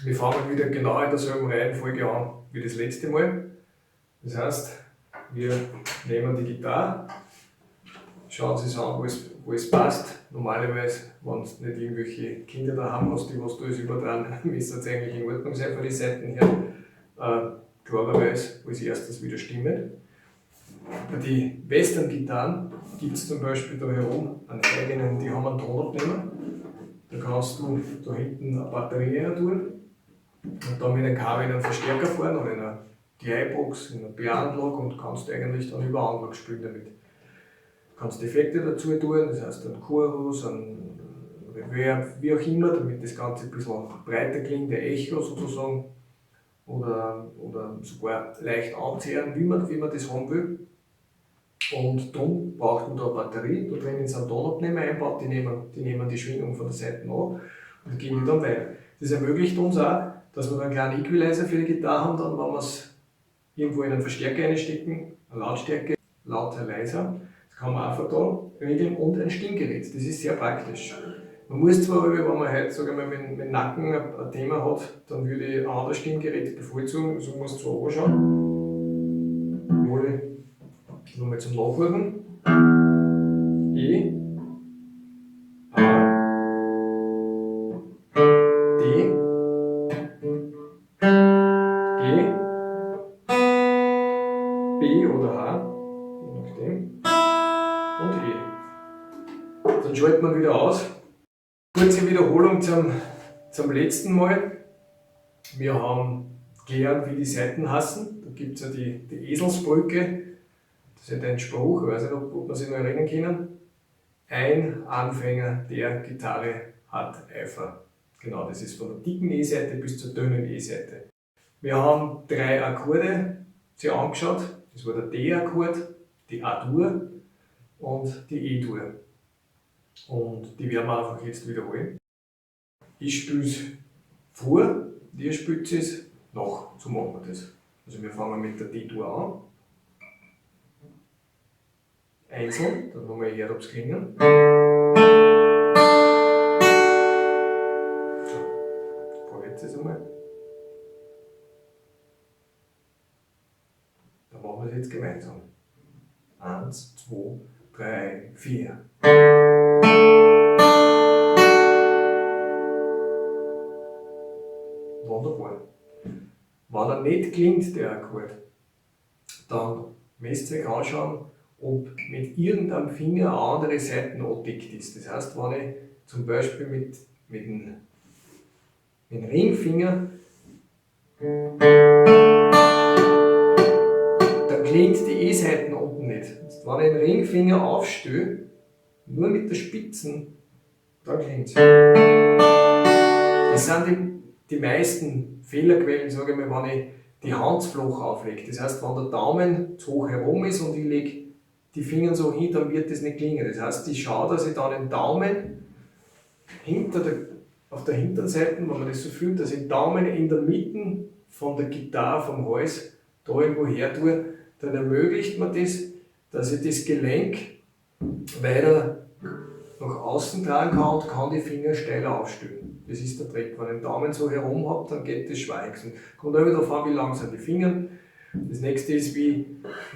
Wir fangen wieder genau in derselben Reihenfolge an wie das letzte Mal. Das heißt, wir nehmen die Gitarre, schauen Sie es an, wo es passt. Normalerweise, wenn du nicht irgendwelche Kinder daheim hast, die was da alles übertragen, müsste es eigentlich in Ordnung sein von den Seiten her. Klarerweise als erstes wieder Stimme. Bei den Western-Gitarren gibt es zum Beispiel da herum einen eigenen, die haben einen Tonabnehmer. Da kannst du da hinten eine Batterie rein tun und dann mit einem Kabel in einen Verstärker fahren oder in eine DI-Box, in eine PA-Anlage und kannst eigentlich dann über Anlage spielen damit. Du kannst Effekte dazu tun, das heißt einen Chorus, einen Reverb, wie auch immer, damit das Ganze ein bisschen breiter klingt, der Echo sozusagen, oder sogar leicht anzehren, wie man das haben will. Und darum braucht man da eine Batterie, da drinnen ist ein Tonabnehmer eingebaut, die nehmen die Schwingung von der Seite an und geben die dann weiter. Das ermöglicht uns auch, dass wir einen kleinen Equalizer für die Gitarre haben, dann, wenn wir es irgendwo in einen Verstärker reinstecken, eine Lautstärke, lauter, leiser. Das kann man einfach da regeln und ein Stimmgerät. Das ist sehr praktisch. Man muss zwar, wenn man heute sagen wir, mit dem Nacken ein Thema hat, dann würde ich ein anderes Stimmgerät bevorzugen, so muss man zwar anschauen. Nochmal zum Nachhören. E, A, D, G, B oder H, je nachdem, und E. Dann schaltet man wieder aus. Kurze Wiederholung zum letzten Mal. Wir haben gelernt, wie die Saiten heißen. Da gibt es ja die Eselsbrücke. Das ist ja ein Spruch, ich weiß nicht, ob man sich noch erinnern können. Ein Anfänger der Gitarre hat Eifer. Genau, das ist von der dicken E-Seite bis zur dünnen E-Seite. Wir haben 3 Akkorde sich angeschaut. Das war der D-Akkord, die A-Dur und die E-Dur. Und die werden wir einfach jetzt wiederholen. Ich spiele es vor, ihr spielt es nach. So machen wir das. Also wir fangen mit der D-Dur an. Einzeln, dann haben wir hier ob es klingen. So, probiert es einmal. Dann machen wir es jetzt gemeinsam. 1, 2, 3, 4. Wunderbar. Wenn er nicht klingt, der Akkord, dann müsst ihr euch anschauen, ob mit irgendeinem Finger eine andere Seite angedeckt ist. Das heißt, wenn ich zum Beispiel mit dem Ringfinger, dann klingt die E-Seiten unten nicht. Wenn ich den Ringfinger aufstelle, nur mit der Spitzen, dann klingt es. Das sind die meisten Fehlerquellen, sage ich mal, wenn ich die Hand zu flach auflege. Das heißt, wenn der Daumen zu hoch herum ist und ich lege die Finger so hin, dann wird das nicht klingen. Das heißt, ich schaue, dass ich dann den Daumen auf der hinteren Seite, wenn man das so fühlt, dass ich den Daumen in der Mitte von der Gitarre, vom Hals, da irgendwo her tue, dann ermöglicht man das, dass ich das Gelenk weiter nach außen tragen kann und kann die Finger steiler aufstellen. Das ist der Trick. Wenn ich den Daumen so herum habe, dann geht das schweig. Kommt auch wieder darauf an, wie lang sind die Finger. Das nächste ist, wie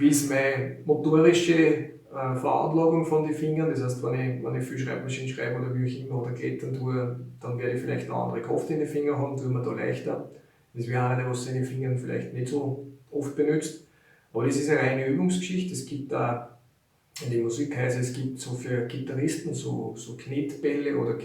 ist meine motorische Veranlagung von den Fingern. Das heißt, wenn ich viel Schreibmaschinen schreibe oder wie ich immer oder klettern tue, dann werde ich vielleicht eine andere Kraft in den Fingern haben, tue mir da leichter. Das wäre eine, was seine Fingern vielleicht nicht so oft benutzt. Aber das ist eine reine Übungsgeschichte. Es gibt da in den Musikhäusern, es gibt so für Gitarristen so Knetbälle oder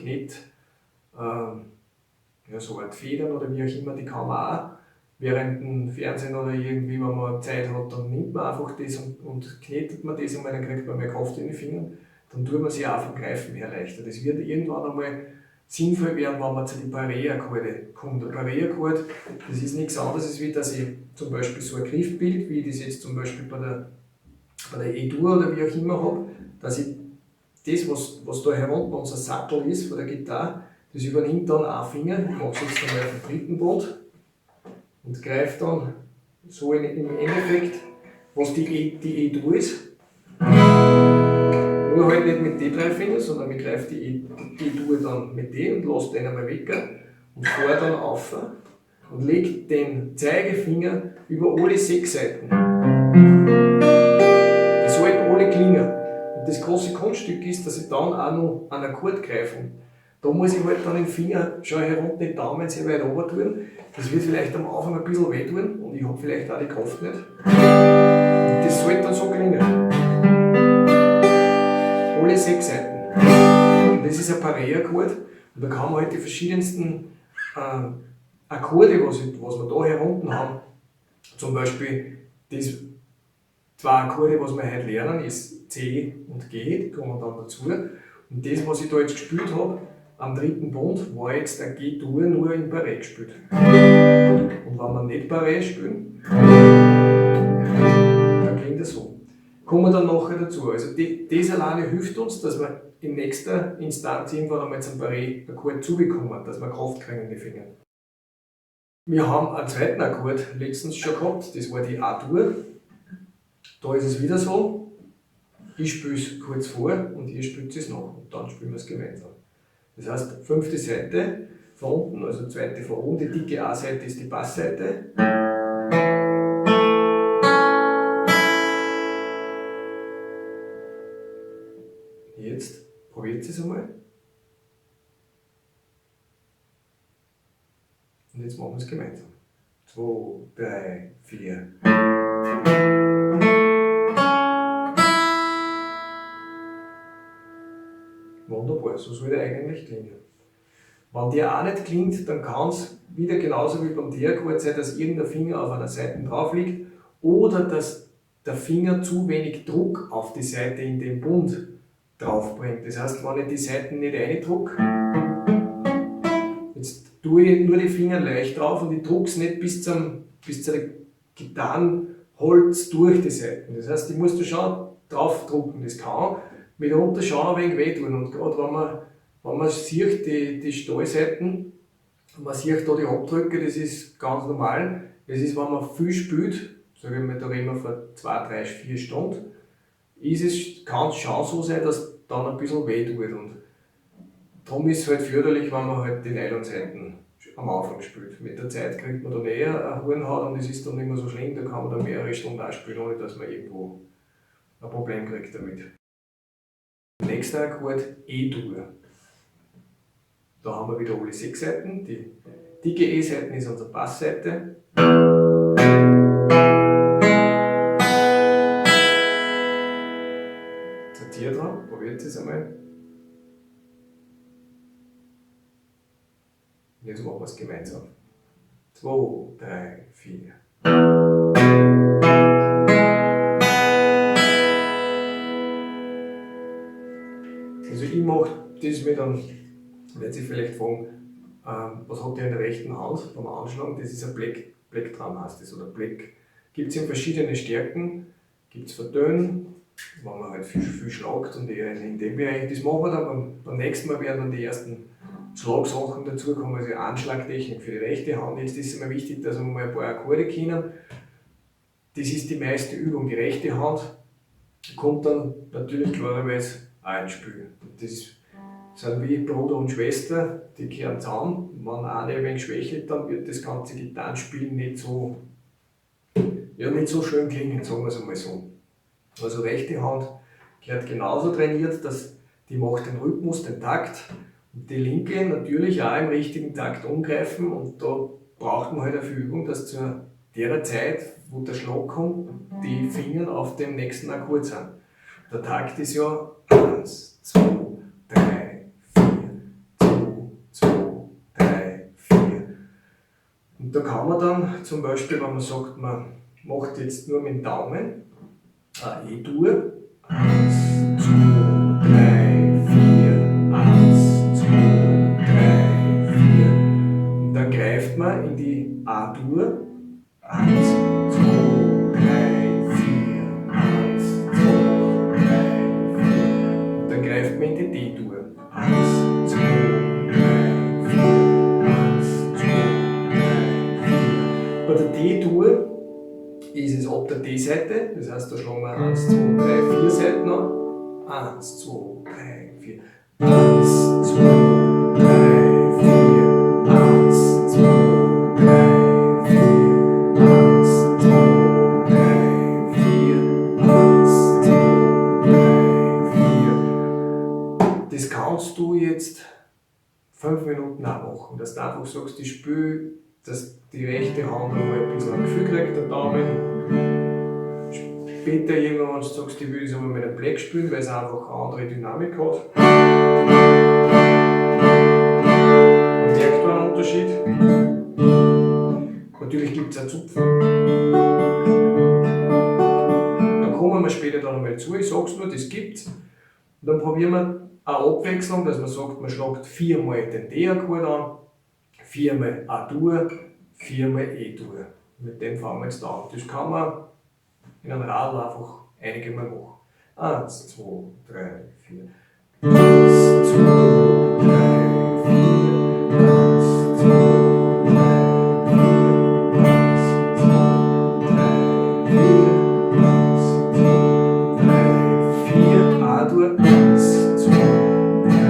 so Art Federn oder wie auch immer, die kann man auch während dem Fernsehen oder irgendwie, wenn man Zeit hat, dann nimmt man einfach das und knetet man das einmal, dann kriegt man mehr Kraft in den Fingern, dann tut man sich auch vom Greifen her leichter. Das wird irgendwann einmal sinnvoll werden, wenn man zu den Barré-Akkorde kommt. Der Barré-Akkord, das ist nichts anderes, als wie dass ich zum Beispiel so ein Griffbild, wie ich das jetzt zum Beispiel bei der E-Dur oder wie auch immer habe, dass ich das, was da herunter unser Sattel ist von der Gitarre, das übernimmt dann ein Finger, ich mache es jetzt einmal auf den dritten Bund und greife dann so im Endeffekt, was die E-Dur ist. Nur halt nicht mit den 3 Fingern, sondern ich greife die E-Dur dann mit den und lasse den einmal weg und fahre dann auf und lege den Zeigefinger über alle 6 Seiten. Die sollten alle klingen. Und das große Kunststück ist, dass ich dann auch noch einen Akkord greife. Da muss ich halt dann den Finger schon herunter, den Daumen sehr weit runter tun. Das wird vielleicht am Anfang ein bisschen weh tun und ich habe vielleicht auch die Kraft nicht. Und das sollte dann so klingen. Alle 6 Seiten. Und das ist ein Paré-Akkord. Und da kann man halt die verschiedensten Akkorde, was wir da herunten haben, zum Beispiel das 2 Akkorde, was wir heute lernen, ist C und G, die kommen dann dazu. Und das, was ich da jetzt gespielt habe, am 3. Bund, war jetzt ein G-Dur nur in Paré gespielt. Und wenn wir nicht Paré spielen, dann klingt das so. Kommen wir dann nachher dazu. Also das alleine hilft uns, dass wir in nächster Instanz irgendwann einmal zum Paré-Akkord zubekommen, dass wir Kraft kriegen in die Finger. Wir haben einen zweiten Akkord letztens schon gehabt, das war die A-Dur. Da ist es wieder so, ich spiele es kurz vor und ihr spielt es nach und dann spielen wir es gemeinsam. Das heißt, 5. Seite von unten, also 2. von oben, die dicke A-Seite ist die Bassseite. Jetzt probiert es einmal. Und jetzt machen wir es gemeinsam. 2, 3, 4. Wunderbar, so soll der eigentlich klingen. Wenn der auch nicht klingt, dann kann es wieder genauso wie beim D-Akkord sein, dass irgendein Finger auf einer Seite drauf liegt oder dass der Finger zu wenig Druck auf die Seite in den Bund drauf bringt. Das heißt, wenn ich die Seiten nicht reindrücke, jetzt tue ich nur die Finger leicht drauf und ich drücke es nicht bis zum Gitarrenholz durch die Seiten. Das heißt, ich muss da schon drauf drücken. Das kann mitunter schon ein wenig wehtun. Und gerade wenn man sieht, die Stahlseiten, man sieht da die Abdrücke, das ist ganz normal. Das ist, wenn man viel spielt, sage ich mal, da reden wir von 2, 3, 4 Stunden, kann es schon so sein, dass dann ein bisschen weh tut. Und darum ist es halt förderlich, wenn man halt die Nylonseiten am Anfang spielt. Mit der Zeit kriegt man dann eher eine Hornhaut und es ist dann nicht mehr so schlimm, da kann man dann mehrere Stunden auch spielen, ohne dass man irgendwo ein Problem kriegt damit. Nächster Akkord, E-Dur. Da haben wir wieder alle 6 Seiten. Die dicke E-Seite ist unsere Bassseite. Tier dran, probiert es einmal. Und jetzt machen wir es gemeinsam. 2, 3, 4. Also ich mache das mit einem, wird sich vielleicht fragen, was habt ihr in der rechten Hand beim Anschlagen? Das ist ein Plektrum heißt das, oder Pleck. Gibt es in verschiedene Stärken, gibt es für Tönen, wenn man halt viel schlagt und eher in dem Bereich. Das machen wir dann beim nächsten Mal, werden dann die ersten Schlagsachen dazukommen, also Anschlagtechnik für die rechte Hand. Jetzt ist es mir wichtig, dass wir mal ein paar Akkorde kennen. Das ist die meiste Übung. Die rechte Hand kommt dann natürlich klarerweise auch ins Spiel. Das sind wie Bruder und Schwester, die gehören zusammen. Wenn eine ein wenig schwächelt, dann wird das ganze Gitarrenspielen nicht so schön klingen, sagen wir es einmal so. Also rechte Hand gehört genauso trainiert, dass die macht den Rhythmus, den Takt. Und die linke natürlich auch im richtigen Takt umgreifen. Und da braucht man halt eine Übung, dass zu der Zeit, wo der Schlag kommt, die Finger auf dem nächsten Akkord sind. Der Takt ist ja 1, 2, 3, 4, 2, 2, 3, 4. Und da kann man dann zum Beispiel, wenn man sagt, man macht jetzt nur mit dem Daumen, E-Dur, 1, 2, 3, 4, 1, 2, 3, 4. Und dann greift man in die A-Dur, 1, 2, 3, 4, 1, 2, 3, 4. Und dann greift man in die D-Dur, 1, 2, 3, 4, 1, 2, 3, 4. Bei der D-Dur ist es ab der D-Seite, das heißt, da schlagen wir 1, 2, 3, 4 Seiten an. 1, 2, 3, 4. 1, 2, 3, 4. 1, das Spiel, dass die rechte Hand einmal ein bisschen ein Gefühl kriegt, der Daumen. Später irgendwann, wenn du sagst, ich will es aber mit einem Black spielen, weil es einfach eine andere Dynamik hat. Man merkt da einen Unterschied. Natürlich gibt es auch Zupfen. Da kommen wir später dann einmal zu, ich sage es nur, das gibt es. Und dann probieren wir eine Abwechslung, dass man sagt, man schlägt 4-mal den D-Akkord an, 4-mal A-Dur, 4-mal E-Dur. Mit dem fangen wir jetzt an. Das kann man in einem Radl einfach einige Mal machen. 1, 2, 3, 4. 1, 2, 3, 4. 1, 2, 3, 4. 1, 2, 3, 4. A-Dur. 1, 2, 3,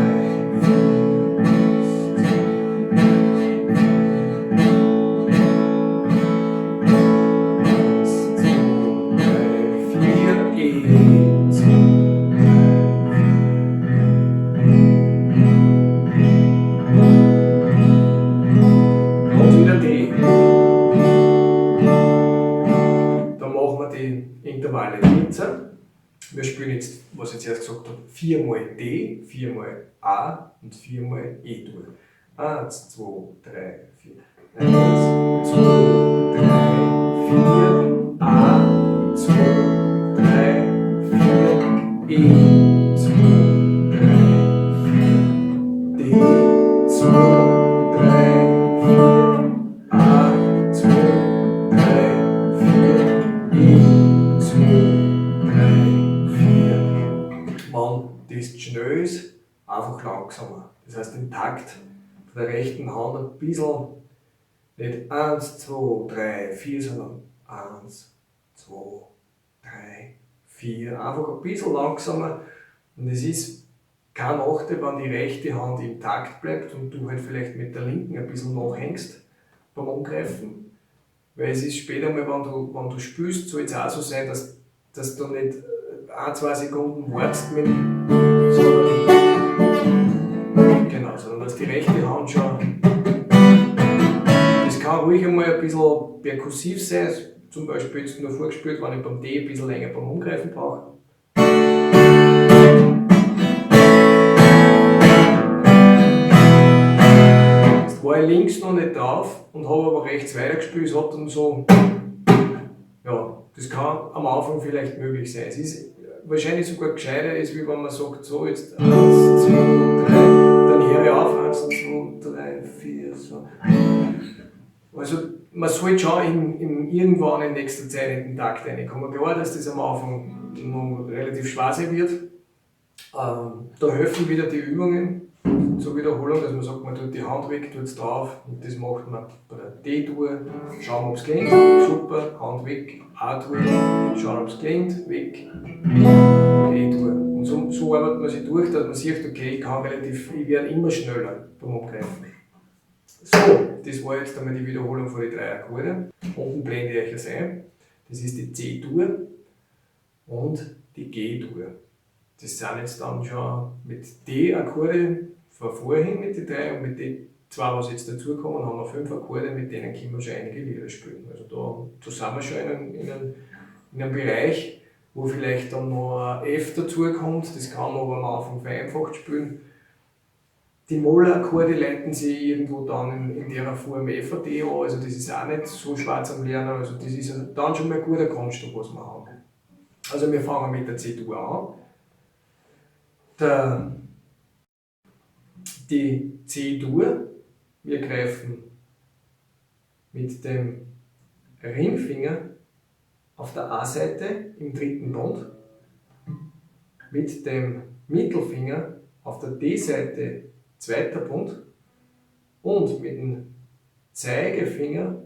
Intervalle Winzer. Wir spielen jetzt, was ich jetzt erst gesagt habe, 4-mal D, 4-mal A und 4-mal E-Dur. 1, 2, 3, 4. 1, 2, 3, 4. A, 2, 3, 4. E, 2, 3, 4. D, 2, 3, 4. A, 2, 3, 4. E, 2, 3, 4. Wenn das schnell ist, einfach langsamer. Das heißt, den Takt von der rechten Hand ein bisschen, nicht 1, 2, 3, 4, sondern 1, 2, 3, 4. Einfach ein bisschen langsamer. Und es ist kein Nachteil, wenn die rechte Hand im Takt bleibt und du halt vielleicht mit der linken ein bisschen nachhängst beim Angreifen. Weil es ist später mal, wenn du spielst, soll es auch so sein, dass du nicht 1-2 Sekunden wartest mit sondern dass die rechte Hand schon. Das kann ruhig einmal ein bisschen perkussiv sein, zum Beispiel jetzt nur vorgespielt, wenn ich beim D ein bisschen länger beim Umgreifen brauche. Jetzt war ich links noch nicht drauf und habe aber rechts weitergespielt, es hat dann so. Ja, das kann am Anfang vielleicht möglich sein. Es ist wahrscheinlich sogar gescheiter, ist, wie wenn man sagt, so jetzt 1, 2, 3, dann höre ich auf, 1, 2, 3, 4, so. Also man sollte schon irgendwann in nächster Zeit in den Takt reinkommen. Klar, dass das am Anfang noch relativ schwierig wird. Da helfen wieder die Übungen zur Wiederholung, dass man sagt, man tut die Hand weg, tut es drauf und das macht man bei der D-Dur, schauen ob es klingt, super, Hand weg, A-Dur, schauen ob es klingt, weg, E-Dur. Und so arbeitet man sich durch, dass man sieht, okay, ich werde immer schneller beim Umgreifen. So, das war jetzt einmal die Wiederholung von den 3 Akkorde. Unten blende ich euch das ein. Das ist die C-Dur und die G-Dur. Das sind jetzt dann schon mit D-Akkorde von vorhin mit den 3 und mit den 2, was jetzt dazukommen, haben wir 5 Akkorde, mit denen können wir schon einige Lieder spielen. Also da sind wir schon in einem Bereich, wo vielleicht dann noch ein F dazukommt, das kann man aber am Anfang vereinfacht spielen. Die Moll-Akkorde leiten sich irgendwo dann in der Form F und D an, also das ist auch nicht so schwer zum Lernen, also das ist dann schon mal ein guter Grundstock, was wir haben. Also wir fangen mit der C-Dur an. Die C-Dur, wir greifen mit dem Ringfinger auf der A-Seite im 3. Bund, mit dem Mittelfinger auf der D-Seite 2. Bund und mit dem Zeigefinger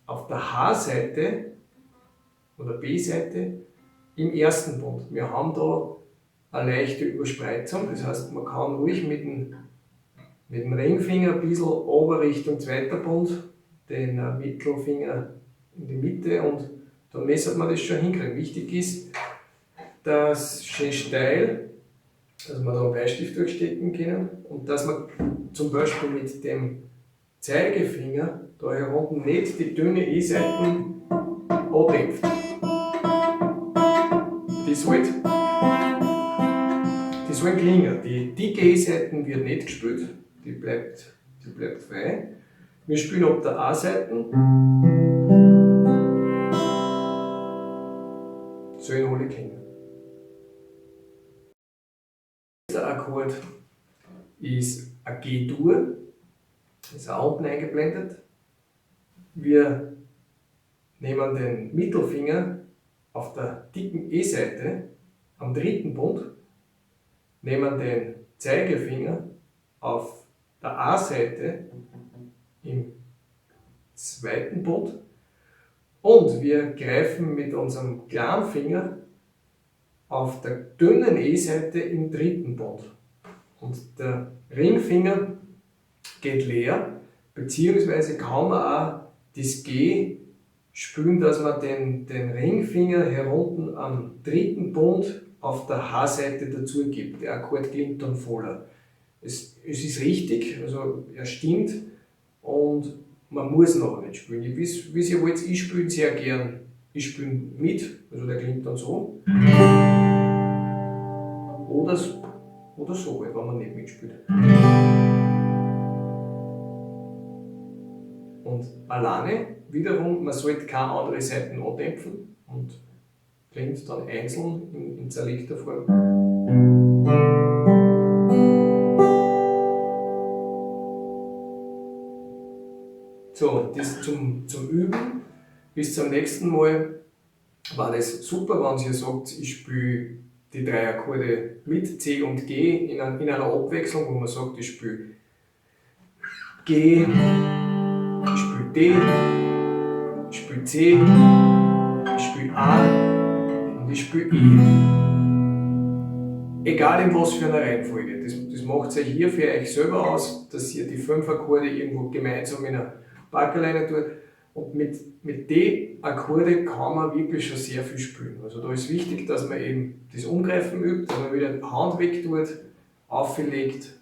auf der H-Seite oder B-Seite im 1. Bund. Wir haben da eine leichte Überspreizung, das heißt, man kann ruhig mit dem Ringfinger ein bisschen runter Richtung 2. Bund, den Mittelfinger in die Mitte und dann messelt man das schon hinkriegen. Wichtig ist, dass schön steil, dass wir da einen Bleistift durchstecken können und dass man zum Beispiel mit dem Zeigefinger da hier unten nicht die dünne E-Saiten andämpft. Die sollen klingen. Die dicke E-Saiten wird nicht gespielt, die bleibt frei. Wir spielen ab der A-Saiten. Sollen alle klingen. Der Akkord ist ein G-Dur, ist auch unten eingeblendet. Wir nehmen den Mittelfinger auf der dicken E-Seite am dritten Bund, nehmen den Zeigefinger auf der A-Seite im zweiten Bund und wir greifen mit unserem kleinen Finger auf der dünnen E-Seite im dritten Bund. Und der Ringfinger geht leer, beziehungsweise kann man auch das G spielen, dass man den Ringfinger hier unten am dritten Bund auf der H-Seite dazu gibt. Der Akkord klingt dann voller. Es ist richtig, also er stimmt und man muss noch nicht spielen. Wie ihr wollt, ich spiele sehr gern. Ich spiele mit, also der klingt dann so. Oder so, wenn man nicht mitspielt. Und alleine, wiederum, man sollte keine andere Seiten andämpfen und klingt dann einzeln in zerlegter Form. So, das zum Üben. Bis zum nächsten Mal war das super, wenn ihr sagt, ich spiele die 3 Akkorde mit C und G in einer Abwechslung, wo man sagt, ich spiele G, ich spiele D, ich spiele C, ich spiele A und ich spiele E. Egal in was für einer Reihenfolge. Das macht euch hier für euch selber aus, dass ihr die 5 Akkorde irgendwo gemeinsam in einer Backerleine tut. Und mit den Akkorde kann man wirklich schon sehr viel spielen. Also da ist wichtig, dass man eben das Umgreifen übt, dass man wieder die Hand weg tut, auflegt,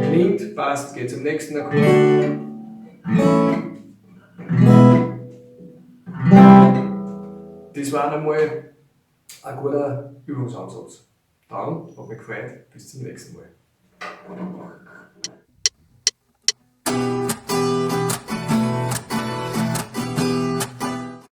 klingt, passt, geht zum nächsten Akkord. Das war einmal ein guter Übungsansatz. Dann hat mich gefreut, bis zum nächsten Mal.